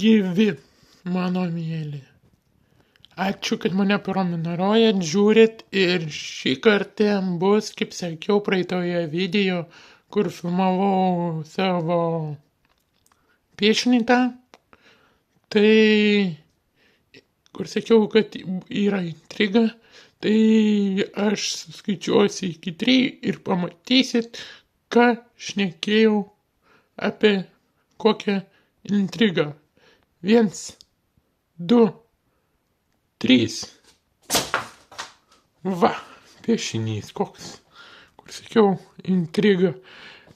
gyvi, mano mėly. Ačiū, kad mane prenumeruojat, žiūrit ir šį kartą bus, kaip sakiau, praeitoje video, kur filmavau savo piešinį tą. Tai, kur sakiau, kad yra intriga, tai aš suskaičiuosiu iki 3 ir pamatysit, ką šnekėjau apie kokią intrigą. 1, 2, 3. Va, piešinys koks, kur sakiau, intriga.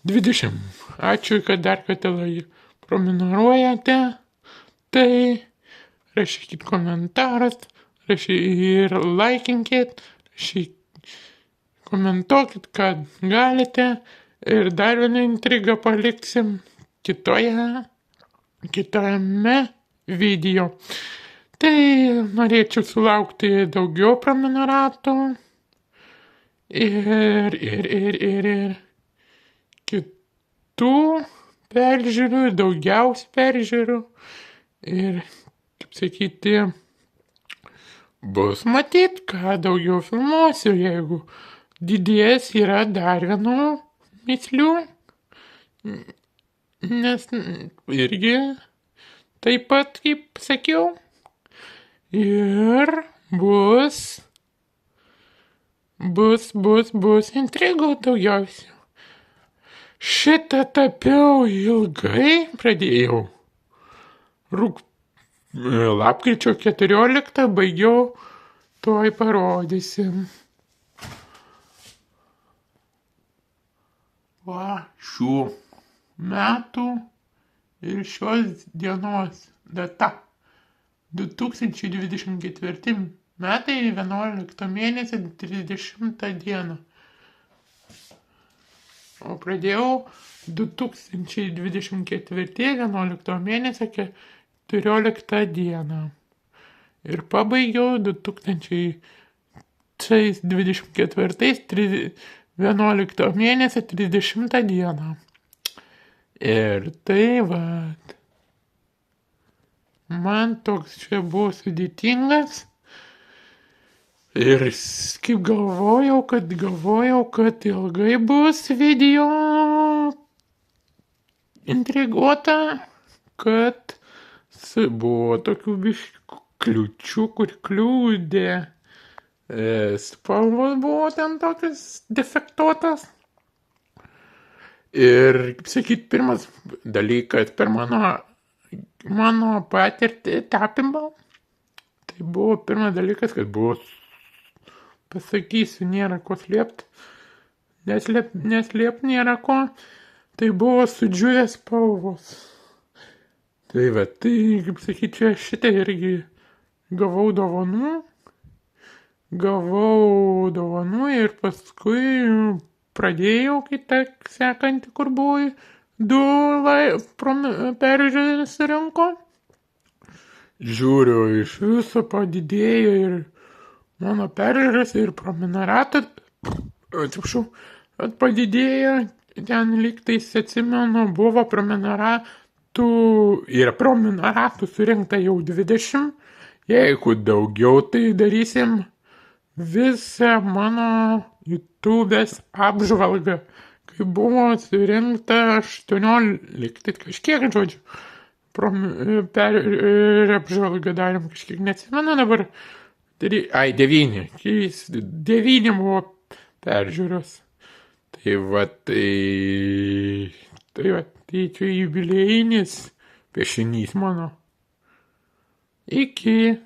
20. Ačiū, kad dar kartą prenumeruojate. Tai rašykit komentaras, ir laikinkit, komentuokit, kad galite. Ir dar vieną intrigą paliksim kitame video. Tai norėčiau sulaukti daugiau prenumeratų ir kitų peržiūrų, daugiausiai peržiūrų. Ir, kaip sakyti, bus matyt, ką daugiau filmuosiu, jeigu didės yra dar vienų mįslių. Nes irgi taip pat, kaip sakiau, ir bus intrigų daugiausiai. Šitą tapiau ilgai, pradėjau lapkričio 14, baigiau, tuoj parodysim. Va, šių metų ir šios dienos data. 2024 metai, 11 mėnesį, 30 dieną. O pradėjau 2024, 11 mėnesį, 14 dieną. Ir pabaigiau 2024, 11 mėnesį, 30 dieną. Ir tai vat. Man toks čia buvo sudėtingas. Ir kaip galvojau, kad ilgai bus video intriguota, kad buvo tokių biškių kliūčių, kur kliūdė. Spalvos buvo ten tokias defektuotas. Ir, kaip sakyt, pirmas dalykas per mano patirtį tapimo, tai buvo pirmas dalykas, kad buvo, pasakysiu, nėra ko slėpti, neslėpti nėra ko, tai buvo sudžiūvę spalvos. Tai va, tai, kaip sakyt, čia šitą irgi gavau dovanų ir paskui pradėjau kitą sekantį, kur buvo 2 peržiūrės surinko. Žiūriu, iš viso padidėjo ir mano peržiūrės ir prenumeratų, padidėjo, ten lygtais atsimenu, buvo prenumeratų surinkta jau 20, jeigu daugiau, tai darysim visą mano YouTube'ės apžvalgą, kai buvo surinkta 18, kažkiek, žodžiu, apžvalgą darėm, kažkiek neatsimenu dabar, 9 buvo peržiūros. Tai čia jubiliejinis piešinys mano. Iki.